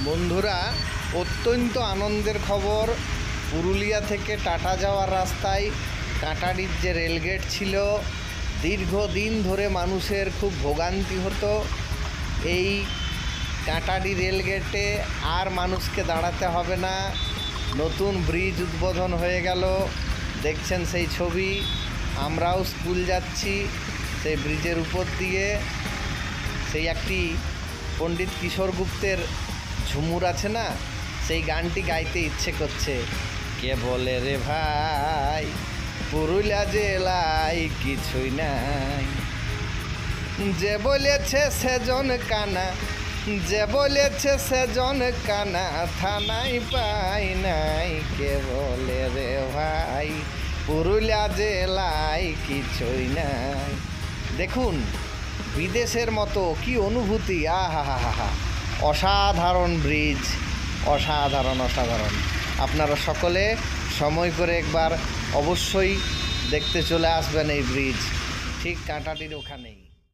বন্ধুরা, অত্যন্ত আনন্দের খবর। পুরুলিয়া থেকে টাটা যাওয়ার রাস্তায় কাঁটাডির যে রেলগেট ছিল, দীর্ঘদিন ধরে মানুষের খুব ভোগান্তি হতো। এই কাঁটাডি রেলগেটে আর মানুষকে দাঁড়াতে হবে না। নতুন ব্রিজ উদ্বোধন হয়ে গেল, দেখছেন সেই ছবি। আমরাও স্কুল যাচ্ছি সেই ব্রিজের উপর দিয়ে। সেই একটি পণ্ডিত কিশোর গুপ্তের ঝুমুর আছে না, সেই গানটি গাইতে ইচ্ছে করছে। কে বলে রে ভাই, পুরুলিয়া জেলায় কিছুই নাই, যে বলেছে সেজন কানা, যে বলেছে সেজন কানা, থানায় পাই নাই। কে বলে রে ভাই, পুরুলিয়া জেলায় কিছুই নাই। দেখুন, বিদেশের মতো কি অনুভূতি! আহা হা হা হা, অসাধারণ ব্রিজ, অসাধারণ অসাধারণ। আপনারা সকলে সময় করে একবার অবশ্যই দেখতে চলে আসবেন এই ব্রিজ, ঠিক কাঁটাডির ওখানেই।